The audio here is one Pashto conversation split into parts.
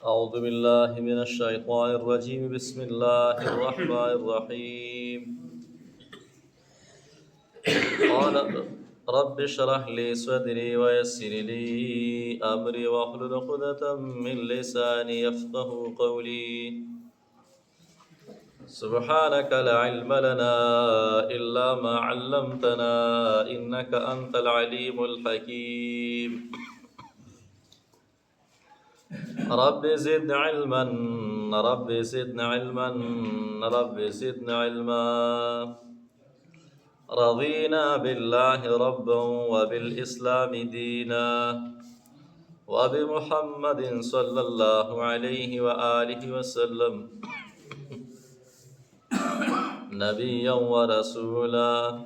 أعوذ بالله من الشيطان الرجيم بسم الله الرحمن الرحيم قال رب اشرح لي صدري ويسر لي أمري واحلل عقدة من لساني يفقه قولي سبحانك لا علم لنا إلا ما علمتنا إنك أنت العليم الحكيم رب زدنا علما رب زدنا علما رب زدنا علما رضينا بالله ربا وبالإسلام دينا وبمحمد صلى الله عليه وآله وسلم نبيا ورسولا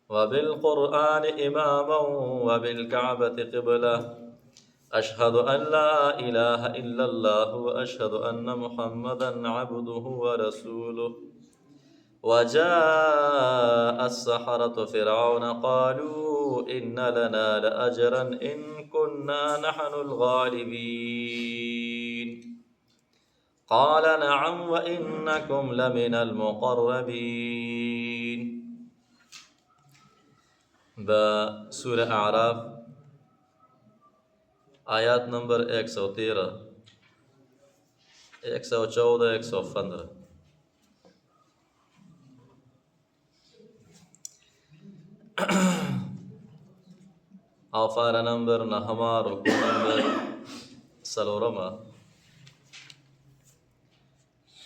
وبالقرآن إماما وبالكعبة قبلة أشهد أن لا إله إلا الله وأشهد أن محمدا عبده ورسوله وجاء السحرة فرعون قالوا إن لنا لأجرا إن كنا نحن الغالبين قال نعم وإنكم لمن المقربين. بسورة أعراف آیات نمبر 113 114 115 آفار نمبر نهما رکو نمبر سلورما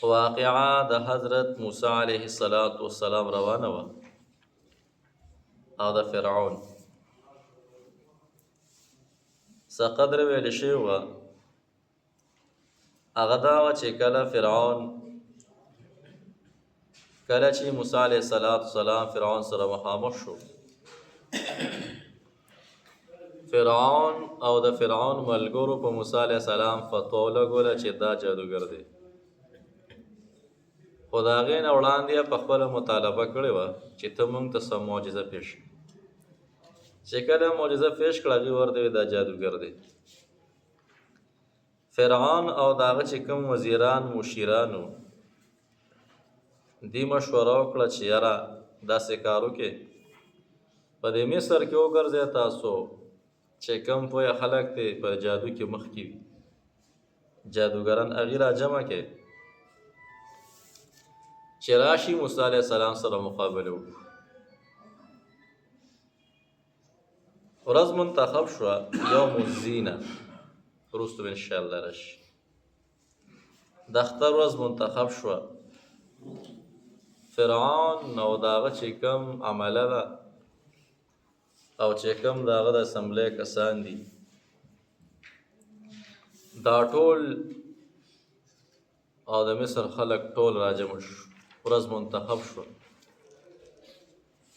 واقعا د حضرت موسی علیه السلام روانه و او د فرعون سقدر ویل شوی و هغه دا و چې کله فرعون کله چې موسی علیه السلام فرعون سره مخامخ شو فرعون او د فرعون ملګرو په موسی علیه السلام فتوا ولګوله چې دا جادوګر دی خو د هغې نه وړاندې په خپله مطالبه کړې وه چې ته موږ ته څه معجزه پیش کړي چې کله معجزه پیش کړه هغې ورته ویې دا جادوګر دی فرعون او د هغه چې کوم وزیران مشیران وو دې مشوره وکړه چې یاره داسې کار وکړې په دې مصر کې وګرځئ تاسو چې کوم پوهه خلک دی په جادو کې مخکې وي جادوګران هغې را جمع کړئ چې راشي موسی علیه السلام سره مقابله وکړو ورځ منتخب شوه یوم الزینه وروسته به انشاءالله راشي د اختر ورځ منتخب شوه فرعون او د هغه چې کوم عمله ده او چې کوم د هغه د اسمبلی کسان دي دا ټول او د مصر خلک ټول راجمع شو ورځ منتخب شوه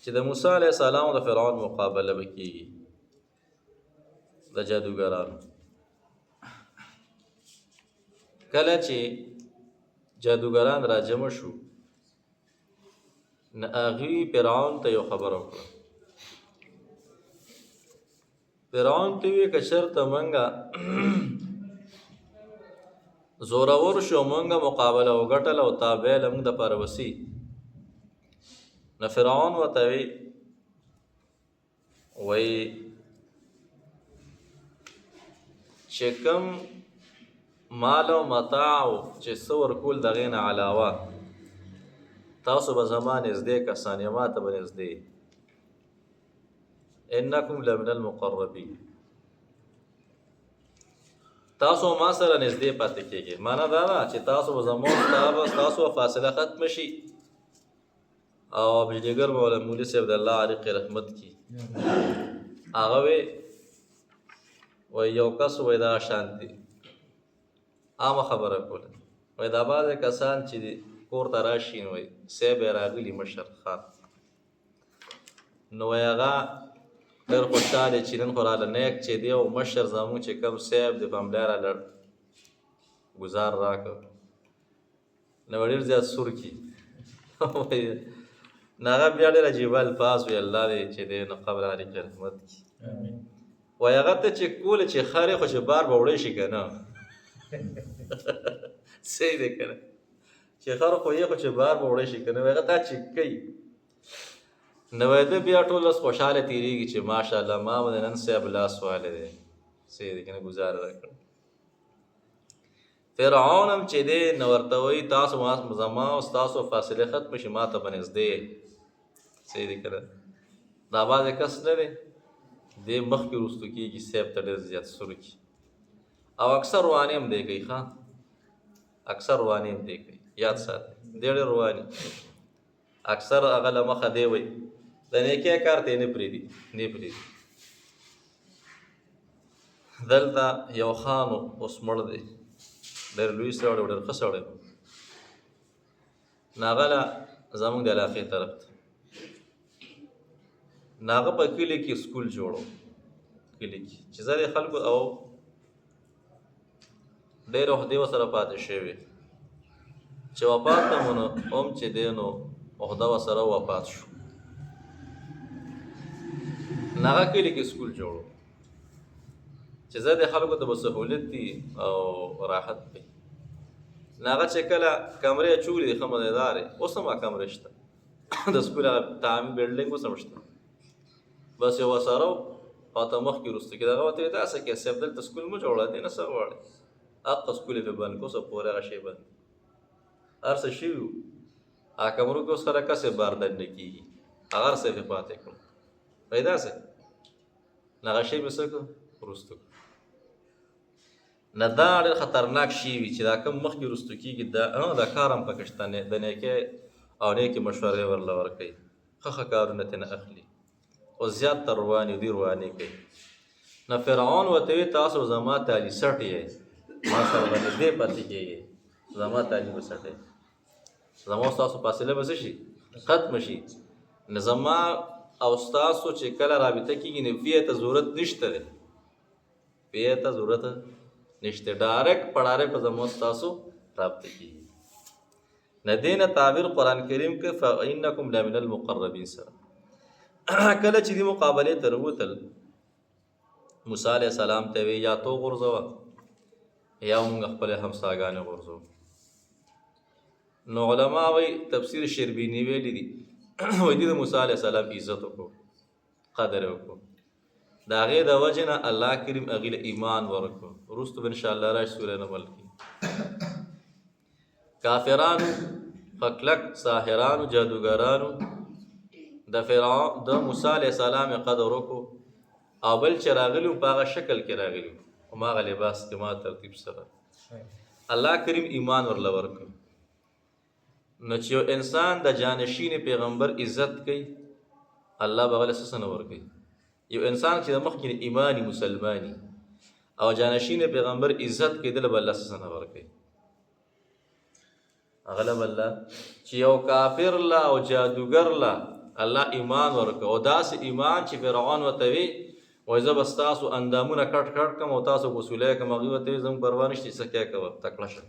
چې د موسی علیه السلام او د فرعون مقابله به کېږي د جادوګرانو کله چې جادوګران راجمع شو نه هغوی فرعون ته یو خبره وکړه فرعون ته ویې که چېرته موږ زورور شو موږ مقابله وګټله او تابع له موږ دپاره وسي نو فرعون ورته وایي چې کوم مال او متاع چې څه ورکول د هغې نه علاوه تاسو به زما نږدې کسان یې ما ته به نږدې انکم لمن المقربین تاسو ما سره نږدې پاتې کېږئ معنا دا ده چې تاسو به زما تاسو فاصله ختم شي او بجلیګر مولا مولي صاحب د الله علیق رحمت کی هغه وی یو کس وی دا شانتی عامه خبره کوله وی دا بعضې کسان چې کور ته راشي نو وی صاحب یې راغلي مشر خان نو وی هغه ډېر خوشحاله چې نن خو راله نیک چې دی او مشر زموږ چې کوم صاحب دی په همدې راله ګزار راکړ نو ډېر زیات سور کي نو هغه بیا ډېر عجیبه الفاظ وی الله دې چې دی نو قبر علیک رحمت کي وایي هغه ته چې کوله چې خر یې خو چې بار به وړی شي که نه صحیح دی که نه چې خر خو یې خو چې بار به وړی شي که نه هغه تا چې کوي نو ده بیا ټول ورځ خوشحاله تېرېږي چې ماشاءالله ما به د نن صاحب لاس والی دی صحیح دی که نه ګزاره راکړه فرعون هم چې دی نو ورته وایي تاسو زما او ستاسو فاصلې ختمه شي ما ته به نږدې صحیح دی که نه دا بعضې کس نه دی دی مخکې وروستو کېږي صاحب ته ډېر زیات سور کي او اکثر روانې هم دی کوي ښه اکثر روانې هم دی کوي یاد ساتئ دی ډېر رواني اکثر هغه له مخه دی وایي د نیکۍ کار ته یې نه پرېږدي نه پرېږدي دلته یو خان اوس مړ دی ډېر لوی سړی و ډېر ښه سړی و نو هغه له زموږ د علاقې طرف ته نو هغه په کلي کې سکول جوړو کلي کې چې زه د خلکو او ډېر عهدې ورسره پاتې شوې چې وفات ته مو نو هم چې دی نو عهده ورسره وفات شو نو هغه کلي کې سکول جوړو چې زه د خلکو ته به سهولت دي او راحت دی نو هغه چې کله کمرې اچولې دي ښه مزېدارې اوس هم هغه کمرې شته د سکول هغه تعمیر بلډینګ اوس هم شته بس یو ورسره او ته مخکې وروسته کې دغه ورته وایي داسې کې صاحب دلته سکول مه جوړه دې نه څه غواړې حقه سکول یې پرې بند کړو اوس پورې هغه شی بند هر څه شوي وو هغه کمرو کې اوس خلک هسې باردن نه کېږي هغه هر څه یې پاتې کړو وایي داسې نو هغه شی مې څه کړو وروسته کړو نه دا ډېر خطرناک شی وي چې دا کوم مخکې وروستو کېږي دا کار هم پکې شته د نیکۍ او نیکې مشورې ورله ورکوي ښه کارونه ترې نه اخلي او زیات تر روانې دوی روانې کوي نو فرعون ورته وایي تاسو زما تالي سټ یې ما سره به نږدې پاتې کېږئ زما تالي به سټئ زما ستاسو فاصله به څه شي ختمه شي نو زما او ستاسو چې کله رابطه کېږي نو فیې ته ضرورت نشته دی فیې ته ضرورت نشته ډایرکټ په ډایرکټ به زما ستاسو رابطه کېږي نه دې نه تعبیر قرآن کریم کې فإنکم لمن المقربین سره کله چې دې مقابلې ته راوتل موسی علیه السلام ته وی یا تو غورځوه یا موږ خپلې همساګانې غورځوو نو علما وایي تفسیر شربیني ویلي دي وایي دې د موسی علیه السلام عزت وکړو قدر یې وکړو د هغې د وجې نه الله کریم هغې له ایمان ورکړو وروسته به انشاءالله راشي سوره نمل کې کافرانو فکلک ساحرانو جادوګرانو د فرعون د موسی علیه السلام قدر وکړو او بل چې راغلي په هغه شکل کې راغلي هماغه لباس کې ما ترتیب سره الله کریم ایمان ورله ورکړو نو چې یو انسان د جانشین پیغمبر عزت کوي الله به هغه له څه نه ورکوي یو انسان چې د مخکې ایمانی مسلمانی او جانشین پیغمبر عزت کوي دله به الله څه نه ورکوي هغه له به الله چې یو کافر له او جادوګر له الله ایمان ورکوي او داسې ایمان چې فرعون ورته وي وایي زه به ستاسو اندامونه کټ کټ کړم او تاسو وسولی کړم هغوی ورته وایي زموږ پروا نشته څه کیا کوه تکړه شه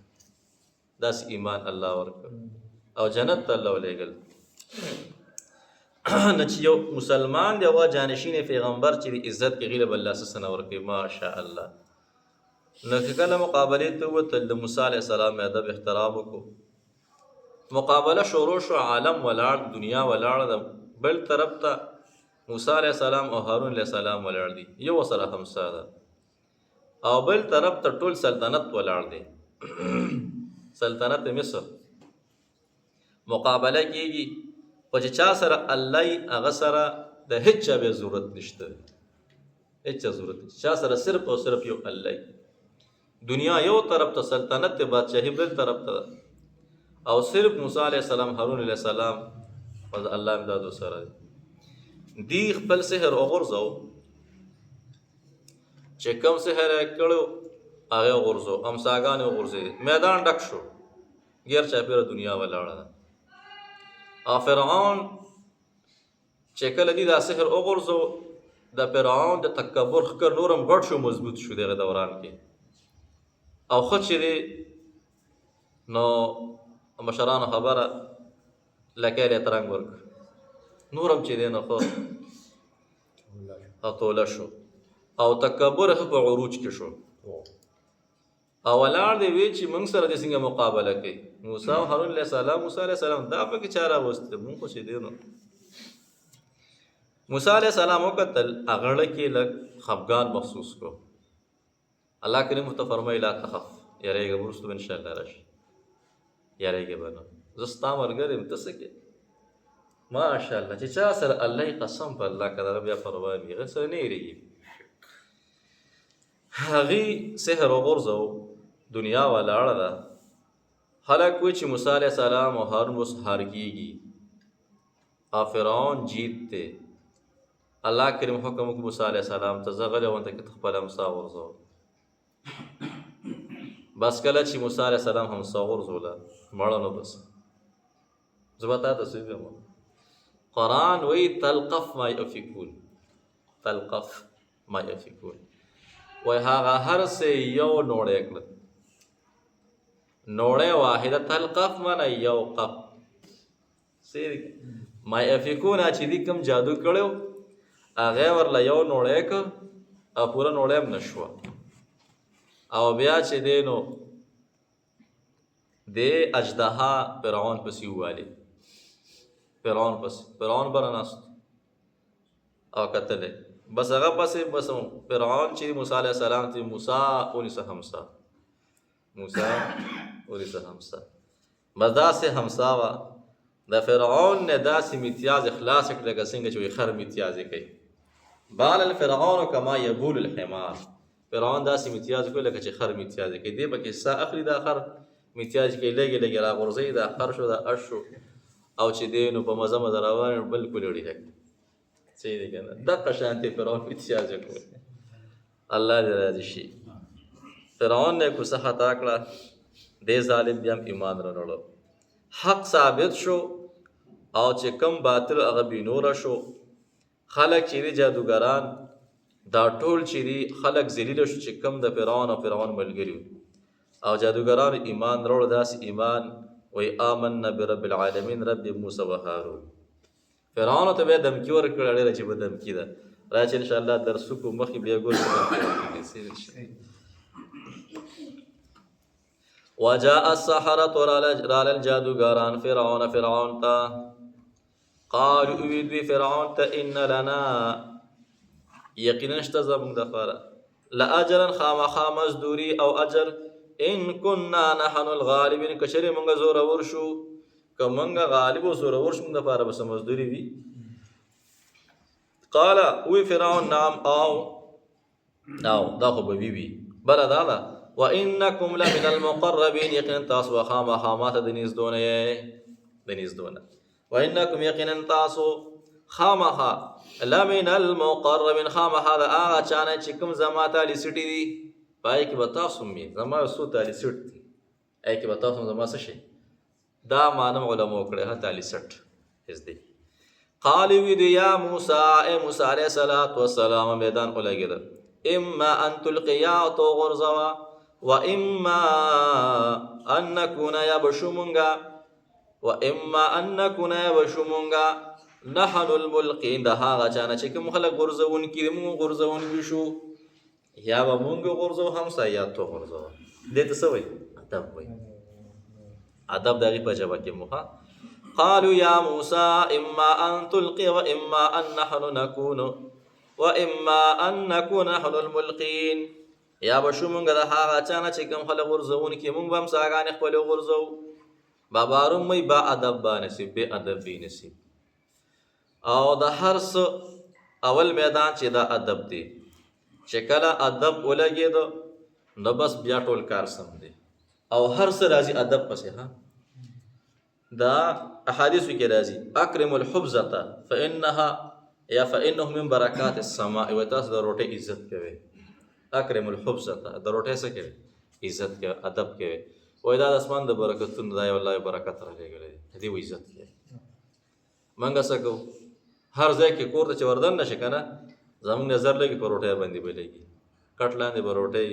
داسې ایمان الله ورکړ او جنت ته الله ولېږل نه چې یو مسلمان دی هغه جانشین پیغمبر چې د عزت کې غیله به الله څه نه ورکوي ماشاء الله نو که کله مقابلې ته ووتل د موسی علیه السلام ادب احترام وکړو مقابله شروع شو عالم ولاړ دنیا ولاړه د بل طرف ته موسی علیه السلام او هارون علیه السلام ولاړ دي یو سره همسا ده او بل طرف ته ټول سلطنت ولاړ دی سلطنت مصر مقابله کېږي خو چې چا سره الله هغه سره د هیڅ چا بیا ضرورت نشته هیڅ چا ضرورت نشته چا سره صرف او صرف یو الله دنیا یو طرف ته سلطنت ته بادشاهي بل طرف ته او صرف موسی علیه السلام هارون علیه السلام او الله امدادو سره دی خپل سحر وغورځو چې کوم سحر یې کړو هغه وغورځو همساګانې وغورځېدې میدان ډک شو غیر چاپېره دنیا ولاړه ده او فرعون چې کله دی دا سحر وغورځو د فرعون د تکبر ښکر نورم غټ شو مضبوط شو دغه دوران کې او خود چې دی نو مشرانو خبره لکه یې ترنګ ورک نورم چې دی نو خو اطوله شو او تکبر په عروج کې شو او ولاړ دی وی چې موږ سره د څنګه مقابله کوي. موسی او هارون علیه السلام، موسی علیه السلام دا پکې چا راوستی مونږ خو چې دی نو موسی علیه السلام وکتل هغه کې لږ خفګان محسوس کو. الله کریم ورته فرمایي لا تخف، یریږه وروسته به انشاءالله راشي، یریږه به نه، زه ستا ملګری یم، ته څه کې ماشاءالله. چې چا سره الله یې قسم په الله که دغه بیا پروا نه وي هغه سره نه یېرېږي. هغې سحر وغورځو، دنیا ولاړه ده. خلک وایي چې موسی علیه السلام او هارون اوس هار کېږي او فرعون جیت دی. الله کریم حکم وکړ موسی علیه السلام ته ځه غلی غونته کې ته خپله همسا غورځوه. بس کله چې موسی علیه السلام همسا غورځوله مړه نو بس زه به تا ته څه ویم. قرآن وایي تلقف ما یفکون، تلقف ما یفکون، وایي هغه هر څه یو نوړی کړه. نوړی واحده، تلقف معنی یو قف. ما یفکون چې دي کوم جادو کړی هغه ورله یو نوړی که او پوره نوړی هم نه شوه. او بیا چې دی نو دی اژدها فرعون پسې ووالي، فرعون پسې، فرعون به راناست او کتلی بس هغه پسې بس فرعون چې موسی علیه السلام ته موسی ونیسه همسا، موسی ونیسه همسا. بس داسې همسا وه د فرعون نه داسې امتیاز خلاص کړه لکه څنګه چې وایي خر امتیازې کوي. بال الفرعون کما یبول الحمار، فرعون داسې امتیاز کوي لکه چې خر امتیازې کوي. دی پکې سا اخلي دا خر امتیاز کوي، لږې لږې راغورځوي، دا خر شو دا اش شو او چې دی نو په مزه مزه روان بلکل وړي صحیح دی که نه. دقه شانتې فرعون امتیاز کوي. الله دې راضي شي. فرعون نه کوڅه خطا کړه، دې ظالم بیا هم ایمان رانوړو، حق ثابت شو او چې کم باطل هغه بېنوره شو. خلک چې دي جادوګران دا ټول چې دي خلک ذلیله شو چې کم د فرعون او فرعون ملګري او جادوګرانو ایمان راوړو. داسې ایمان وایي آمنا برب العالمین رب موسی و هارون. فرعون ته بیا دمکي ورکړه، ډېره عجیبه دمکي ده. راځه انشاءالله درس وکړو مخکې بیا ګورو وجاء السحرة رال جادوګران فرعون ته قالوا ویدوی فرعون ته ان لنا یقینا شته زموږ دپاره لاجرا خامخا مزدوري او اجر ان كنا نحن الغالبین که چېرې موږ زورور شو، که موږ غالب او زورور شو موږ دپاره به څه مزدوري وي. قال وی فرعون نعم او دا خو به وي بله دا ده وانکم لمن المقربین یقینا تاسو به خامخا ماته د نږدونه یې، د نږدونه. وانکم یقینا تاسو خامخا لمن المقربین خامخا د هغه چا نه چې کوم زما تالي سټي دي پای کې به تاسو مې زما یو څو تالي سټ دي، هغې کې به تاسو زما څه شي. دا معنی علماو کړی ها تالي سټ هېڅ دی. قالوا وی دی یا موسی ای موسی علیه السلام میدان ولګېده اما ان تلقیا تو غورځوه و اما ان نکون یا بشومونگا و اما ان نکون یا بشومونگا نحن الملقین ده هاغه چانه چې کوم خلک غورځون کړي موږ غورځون شو یا به موږ غورځو همسا یا تو غورځو. دې ته څه وایي؟ ادب وایي. ادب د هغې په ژبه کې مو ها. قالوا یا موسی اما ان تلقي و اما ان نحن نكون و اما ان نكون نحن الملقین. یا به شو مونږ د هغه چا نه چې کوم خلک غورځوونکي مونږ به همساګانې خپلې وغورځوو. بابا رومئ با ادب با نصیب، بې ادب بې نصیب. او د هر څه اول میدان چې دا ادب دی، چې کله ادب ولګېده نو بس بیا ټول کار سم دی او هر څه راځي ادب پسې. ها دا احادیثو کې راځي اکرم الحبزة فانها یا فانه من برکات السماء. و تاسو د روټۍ عزت کوئ، اکرم الحبزة د روټۍ څه کوي؟ عزت کوي، ادب کوي. وایي دا د اسمان د برکتونو دا یو الله برکت رالېږلی دی، دې و عزت کوي. موږ څه کوو؟ هر ځای کې کور ته چې وردن نه شي که نه زموږ نظر لګي په روټۍ باندې به لګي، کټ لاندې به روټۍ،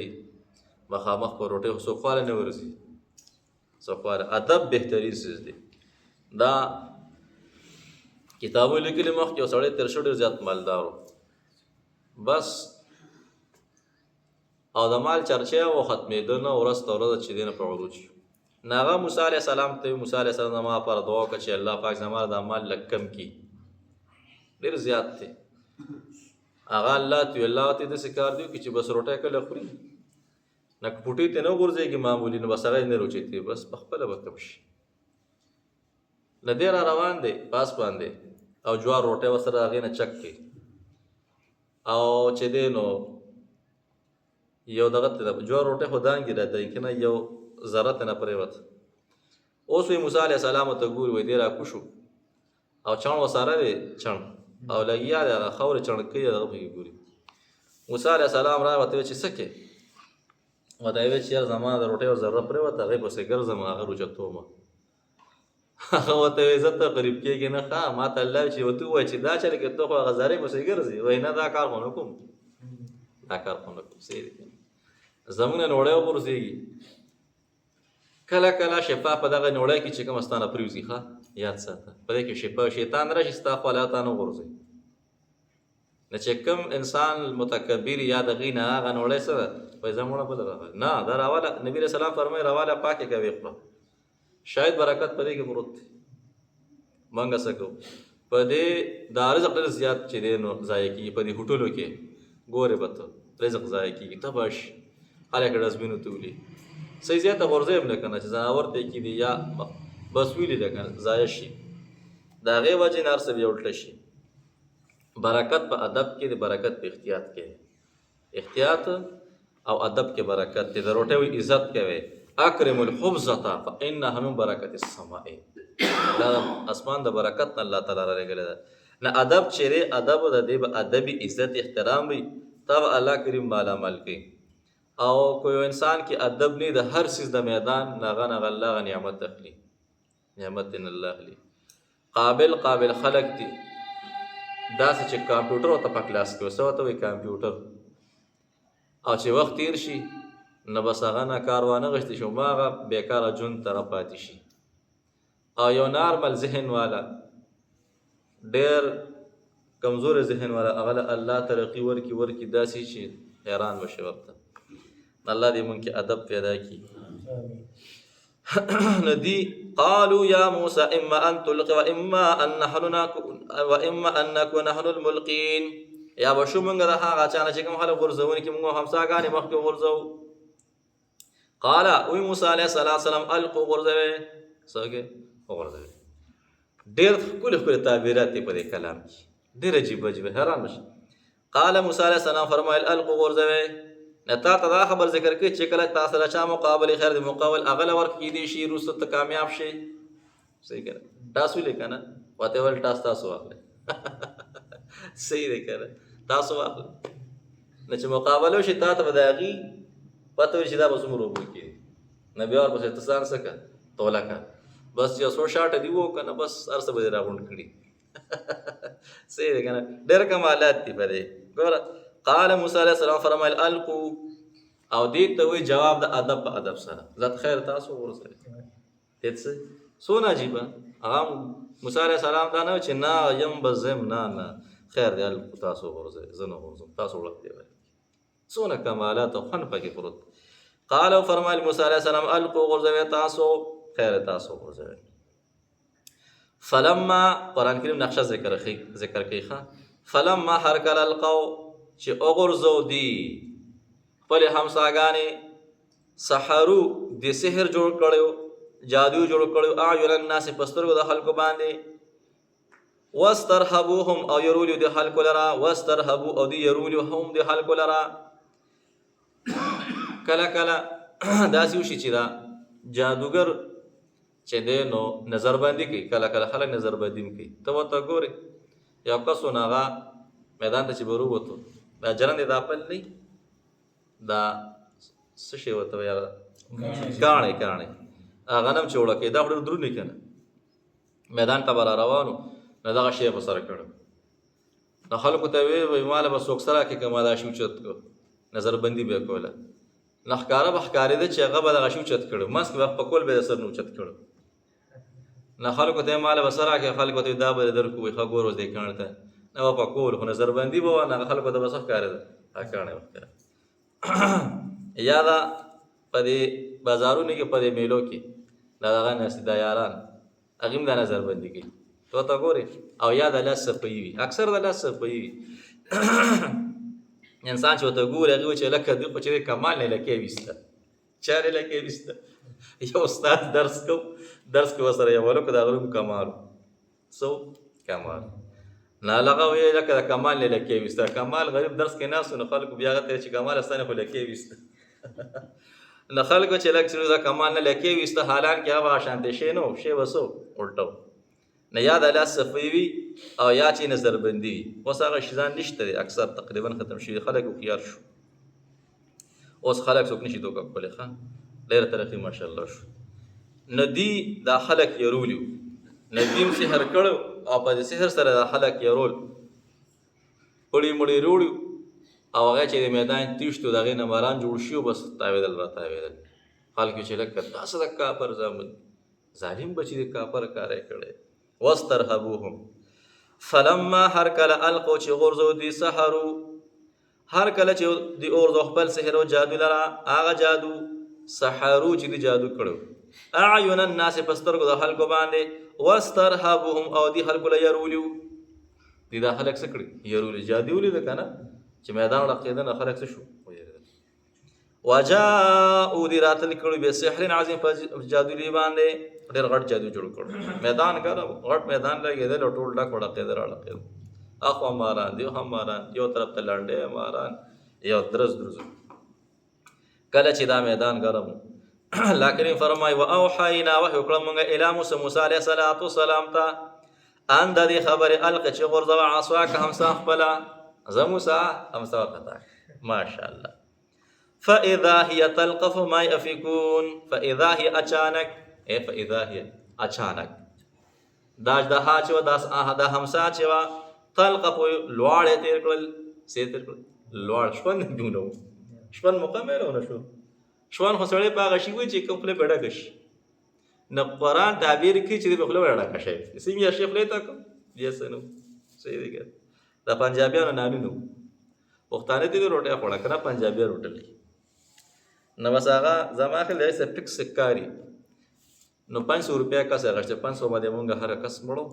مخامخ په روټۍ، خو څوکوالی نه ورځي. څوکوالی ادب بهترین څیز دی. دا کتابو لیکلي مخکې یو سړی تېر شو ډېر زیات مالدار و، بس او د مال چرچه او ختمېده نه ورځ تر ورځه چې دی نه په عروج شو. نو هغه موسی علیه السلام ته موسی علیه السلام زما لپاره دعا وکړه چې الله پاک زما دا مال لږ کم کړي، ډېر زیات دی. هغه الله ته الله ته داسې کار دی چې بس روټۍ کله خوري نه پوټۍ ته نه غورځېږي معمولي، نو بس هغه یې نه روچېږي، بس په خپله به کم شي. له دې را روان دی پاس باندې او جوار روټۍ ورسره هغې نه چک کړي او چې دی نو یو دغه ته جوار روټۍ خو دانګې راته که نه یو ذره ته نه پرېوته. اوس وی موسی علیه السلام ته ګوري وایي دی راکوشو او چڼ ورسره دی چڼ او لګیا دی هغه خاورې چڼکۍ هغه پکې ګوري. موسی علیه السلام راغی ورته ویل چې څه کې؟ ورته یې ویل چې یار زما د روټۍ یو ذره پرېوته هغې پسې ګرځم هغه روچتومه. هغه ورته وایي زه ته قریب کېږې نه ښه ما ته الله چې ورته ووایه چې دا چل کې ته خو هغه ذرې پسې ګرځې. وایي نه دا کار خو نه کوم، دا کار خو نه کوم. صحیح دی زموږ نه نوړی وغورځېږي کله کله شفا په دغه نوړی کې چې کوم ستا نه پرېوځي ښه یاد ساته په دې کې شفا شیطان راشي ستا خوا له تا نه غورځوي. نه چې کوم انسان متکبر یا د هغې نه هغه نوړی څه ده وایي زه مړه بله راغلی نه دا راواله نبي علیه السلام فرمایي راواله پاکې کوې خوله شاید برکت په دې کې پروت دی. موږ څه کوو په دې دا رزق ډېر زیات چې دی نو ضایع کېږي په دې هوټلو کې ګورې به ته رزق ضایع کېږي تباه شي خلک یې ډسبینو ته ولي صحیح زیاته غورځوي هم نه که نه چې ځناور ته یې کېږي یا بس ویلي ده که نه ضایع شي د هغې وجې نه هر څه بیا الټه شي. برکت په ادب کې دی، برکت په احتیاط کې دی. احتیاط او ادب کې برکت دی. د روټۍ عزت کوئ اکرم الخبزة فإنها من برکت السماء دا اسمان د برکت نه الله تعالی را لېږلی ده. نه ادب چې دی ادب د دې به ادبي عزت احترام وي تا به الله کریم مالامال کوي. او کو یو انسان کې ادب نه د هر څیز د میدان نه هغه نه الله هغه نعمت اخلي، نعمت نه الله اخلي. قابل خلق دي داسې چې کمپیوټر ورته په کلاس کې څه ورته وایي کمپیوټر او چې وخت تېر شي نه بس هغه نه کار وانه غشتی شو ما هغه بېکاره ژوند ته راپاتې شي. او یو نارمل ذهن والا ډېر کمزور ذهن والا هغه الله ترقي ورکي داسې چې حیران بشي ورته. الله دې مونږ کې ادب پیدا کړي. ندی قالوا یا موسی اما ان تلقي واما ان نكون نحن الملقين یا به شو مونږ د هغه چا نه چې کوم خلک غورځونکي مونږ همساګانې مخکې غورځوو. قال وی موسی علیه السلام القوا غورځوئ څه کې وغورځوئ. ډېر ښکلي تعبیرات دي په دې کلام کې ډېر عجیب حیران بشي. قال موسی علیه السلام فرمایل القوا غورځوئ. نه تا ته دا خبر ذکر کړي چې کله تا سره چا مقابلې خیر د مقابل هغه له ورکړي کېدی شي وروسته ته کامیاب شي. صحیح که نه ټاس ویلې که نه ورته ویل ټاس تاسو واخلئ صحیح دی که نه تاسو واخلئ نه چې مقابله وشي تا ته به د هغې پته وي چې دا به څومره اوبه کېږي نه بیا ورپسې ته ځان څه کړه توله کړه بس یو څو شاټه دي وو که نه بس هر څه به دې راغونډ کړي صحیح دی که نه ډېر کمالات دي په دې ګوره. قال موسی علیه السلام فرمایل القو او دې ته وایي جواب د ادب په ادب سره ذات خیر تاسو ورسره هېڅ څونه عجیبه هغه موسی علیه السلام دا نه و چې نه یم به زم نه خیر دی القو تاسو ورځئ زه نه ورځم تاسو وړک دی څونه کمالات او خوند پکې پروت. قال فرمایل موسی علیه السلام القو غورځوئ تاسو خیر تاسو ورځئ. فلما قرآن کریم نقشه ذکر کوي ښه فلما هر کله القوا چې وغورځو دي خپلې همساګانې سحرو د سحر جوړ کړیو جادو جوړ کړیو اعین الناس په سترګو د خلکو باندې واسترهبوهم او یرولیو د خلکو لره واسترهبو او د یرولیو هم د خلکو لره. کله کله داسې وشي چې دا جادوګر چې دی نو نظربندي کوي کله کله خلک نظربندي هم کوي. ته ورته ګورې یو کس و نو هغه میدان ته چې به ورووتو دا جرند دا پل نه دا څه شی ورته وایي هغه کاڼی غنم چې وړه کوي دا خو ډېر دروند دی که نه میدان ته به را روانو نو دغه شی به سره کړم نو خلکو ته وایي ماله به څوک سره کړي که ما دا شي اوچت کړو نظربندي به یې کوله نو ښکاره به ښکارېده چې هغه به دغه شي اوچت کړو منځ کې به په کول به یې د سر نه اوچت کړو نو خلکو ته یې ماله به سره کړي خلکو ته دا به یې درکړو وایي ښه ګور اوس دې کاڼي ته نه به په کول خو نظربندي به وه نو هغه خلکو ته به څه ښکارېده هغه کاڼی به ښکارېده. یا دا په دې بازارونو کې په دې میلو کې دا دغه ناستې دا یاران هغې هم دا نظربندي کوي تو ته ګورې او یا د لاس صفایي وي اکثر د لاس صفایي وي انسان چې ورته ګوري هغې وایي چې لکه دوی خو چې دی کمال نه لکې ویسته چا نه لکې ویسته یو استاد درس کې ورسره یو هلک د هغه نوم کمال څه کمال نه لغه وایي لکه د کمال نه لکې ویسته کمال غریب درس کې ناست و نو خلکو بیا هغه ته چې کمال ستا نه خو لکې ویسته نو خلکو چې لږ څه د کمال نه لکې ویسته حالانکې هغه شانتې شی نه و شی به څه الټه نه یا د لاس صفایي وي او یا چې نظربندي وي اوس هغه شیزان نشته دی اکثر تقریبا ختم شوي خلک هوښیار شو اوس خلک څوک نشي دوکه کولی ښه ډېره ترقي ماشاءالله شو نو دوی دا خلک یرولي وو نو دوی هم سحر کړی او په دې سحر سره دا خلک یرول پړي مړي روړي او هغه چې د میدان تیښتو د هغې نه ماران جوړ شي بس تاوېدل را تاوېدل خلکو چې لکه دا څه د کافر زامن ظالم بچي د کافر کار یې کړی واسترهبوهم فلما هر کله القو چې غورځو دوی سحرو هر کله چې دوی غورځو خپل سحر او جادو لره هغه جادو سحرو چې دوی جادو کړو اعین الناس په سترګو د خلکو باندې واسترهبوهم او دوی خلکو له یرولي وو دوی دا خلک څه کړي یرولي جادو ولیده که نه چې میدان ړقېده نه خلک څه شو وجاءو دوی راتلل کړو بسحر عظیم په جادو باندې ډېر غټ جادو جوړ کړو میدان ګرم غټ میدان لګېدل او ټول ډک وړقېده راړقېده اخوا ماران دیو هم ماران یو طرف ته لنډې ماران یو درز کله چې دا میدان ګرم الله کریم فرمایي واوحینا وحی وکړه موږ الی موسی علیه السلام ته ان د دې خبرې القه چې غورځوه عصاکه همسا خپله زه موسی همسا ورته ماشاءالله فاذا هي تلقف ما يفكون فاذا هي اچانک فاذا هي اچانک دا اژدها چې وه دا همسا چې وه تلقف لوړ یې تېر کړل څه یې تېر کړل لوړ شپن دونه و شپن مکمل ونه شو شپن خو سړی په هغه شي وایي چې کوم خولې په ډکه شي نه قرآن تعبیر کوي چې د په خوله به ډکه شی سیم یا شی خولې ته کړم بیا څه نه صحیح دی که د پنجابیانو نانونه وو پښتانه دې روټۍ خوړه که نه پنجابیان روټلې نو بس هغه زما خیال دی څه فکس ښکاري نو 500 روپیا کس اخیسته 500 باندې مونږ هر کس مړو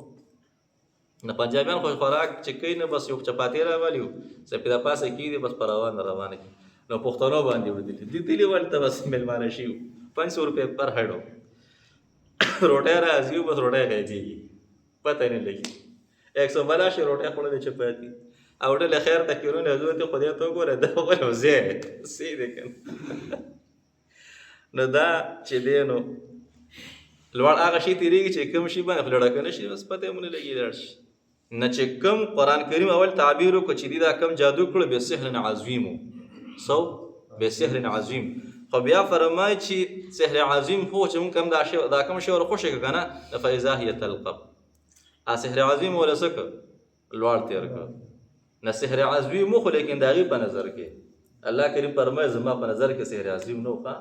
نه پنجابیان خو خوراک چې کوي نه بس یو چپاتې راولي څه پې د پاسه کېږي بس په روانه کړي نو پښتنو باندې وړدلي دي دلي ولته بس میلمانه شي 500 روپیا پر هډو روټۍ راځي بس روټۍ خېږي پته نه لګي 100 شي روټۍ خوړلې چپاتي او ډېر خیر تکرونه حضور ته خدای ته وګوره دا وګوره زه سي دې کنه نو دا چې دی نو لوړ هغه شي تېرېږي چې کوم شي باندې لړکه نه شي بس پته یې مونه لګي لاړ شي نه چې کوم قرآن کریم اول تعبیر وکړو چې دا کم جادو کړو بسحر عظیم سو بسحر عظیم خو بیا فرمایي چې سحر عظیم خو چې موږ کوم دا کوم شی ورخوښه که که نه فاذا هي تلقف سحر عظیم ولا څه کړ لوړ تېر کړ نه سحر عظیم خو لیکن د هغې په نظر کې الله کریم فرمایي زما په نظر کې سحر عظیم نه و ښه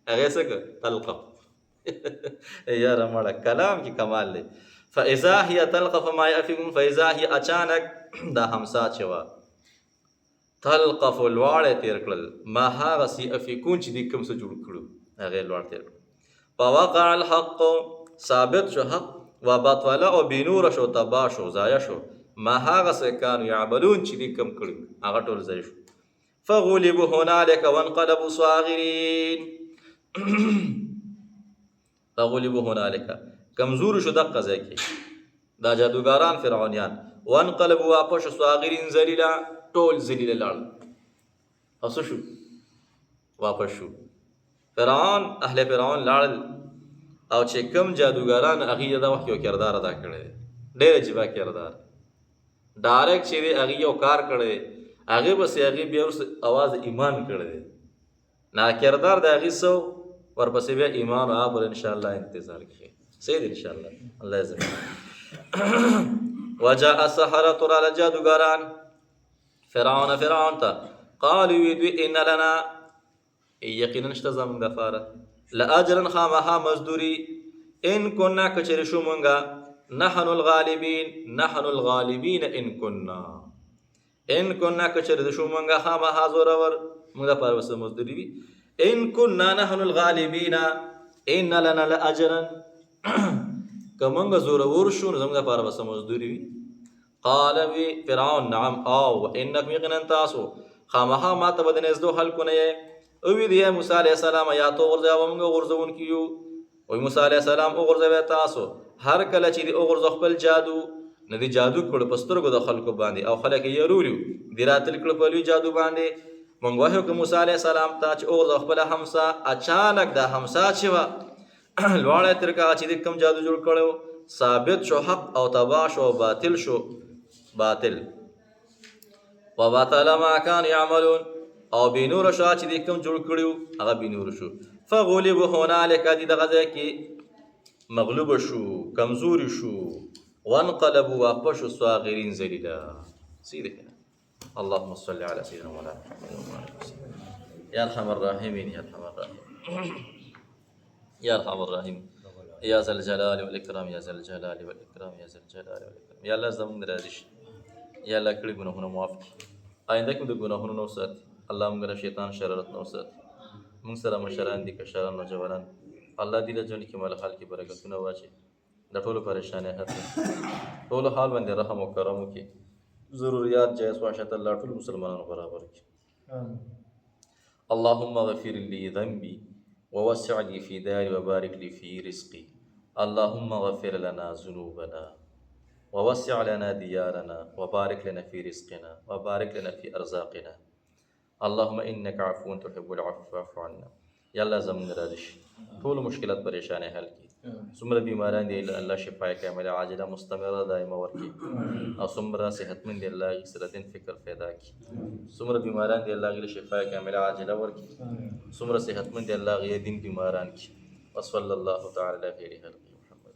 هغې څه کړ تلقف یاره مړه کلام کې کمال دی فاذا هي تلقف ما يأفكون فاذا هي اچانک دا همسا چې وه تلقف لواړه تېر کړل ما هغه څه یأفکون چې دوی کوم څه جوړ کړو هغې لوړ تېر کړل فوقع الحق ثابت شو حق وبطل او بنور شو تباه شو ضایع شو ما هغه څه کانو یعملون چې دوی کوم کړي هغه ټول ضایع شو فغلبوا هنالک وانقلبوا صاغرین فغلبوا هنالک کمزور شو دقه ځای کې دا جادوګاران فرعونیان وانقلبوا واپس شو صاغرین ذلیلا ټول ذلیله لاړل او څه شو واپس شو فرعون اهل فرعون لاړل او چې کوم جادوګاران هغې دا وخت یو کردار ادا کړی دی ډېر عجیبه کردار ډایرکټ چې دی هغې یو کار کړی دی هغې بسې هغې بیا وروسته اواز ایمان کړی دی نا کردار د هغې څه ورپسې بیا ایمان او آبر انشاءالله انتظار کړي صحیح دی انشاءالله الله عزت وجاء السحرة راله جادوګاران فرعون ته قالوا وی دوی ان لنا یقینا شته زموږ دپاره لاجرا خامخا مزدوري ان كنا کچرې شو مونږه نحن الغالبین ان كنا ان كنا کچر د شو منګه خامخا زورور موږ دپاره به څه مزدوري وي. ان كنا نحن الغالبین ان لنا لاجرا که موږ زورور شو نو زموږ دپاره به څه مزدوري وي. قال وی فرعون نعم او انکم یقینا تاسو خامخا ما ته به د نږدو خلکو نه یې. او ویل یا موسی علیه السلام یا تو غورځوه به موږ غورځونکي یو. وی موسی علیه السلام وغورځوئ تاسو هر کله چې دې وغورځو خپل جادو نه دې جادو کړو په سترګو د خلکو باندې او خلک یې یرولیو دې راتل کړو په لوی جادو باندې. موږ وحی وکړو موسی علیه السلام ته چې وغورځو خپله همسا. اچانک دا همسا چې وه لوړی تر هغه چې دې کوم جادو جوړ کړی ثابت شو حق او تباه شو او باطل شو باطل. وبطل ما كان يعملون او بینور شو چې دې کوم جوړ کړي هغه بینور شو. فغلبوا هنالك دې دغه ځای کې مغلوب شو کمزوري شو. وانقلبوا واپس شو صاغرین ذلیلا. سیده کنه اللهم صل على سيدنا مولانا محمد وعلى آله يا ارحم الراحمين يا ارحم الراحمين يا ارحم الراحمين يا ذا الجلال والاكرام يا ذا الجلال والاكرام يا ذا الجلال والاكرام. یا الله زموږ راضي شي یا الله کړي ګناهونه معاف کړي آینده کې د ګناهونو نه وساتي. الله موږ له شیطان شرارت نه وساتي. موږ سره مشران دي کشران نوجوانان الله دې له ژوند کې مال حال کې برکتونه واچي د ټولو پریشانۍ ختم ټولو حال باندې رحم او کرم وکړي. ضروريات جایز واشت الله ټول مسلمانانو برابر کړي. اللهم اغفر لي ذنبي ووسع لي في داري وبارك لي في رزقي. اللهم اغفر لنا ذنوبنا ووسع لنا ديارنا وبارك لنا في رزقنا وبارك لنا في أرزاقنا. اللهم إنك عفو تحب العفو فاعف عنا. یا الله زموږ راضي شي ټول مشکلات پریشانۍ حل کړي. څومره بیماران دي الله شفای کامله عاجله مستمره دایمه ورکړي او څومره صحتمند دي الله هغې سره دین فکر پیدا کړي. څومره بیماران دي الله هغې له شفای کامله عاجله ورکړي. څومره صحتمند دي الله هغې دین بیماران کړي. وصلی الله تعالی علی خیر خلقه محمد.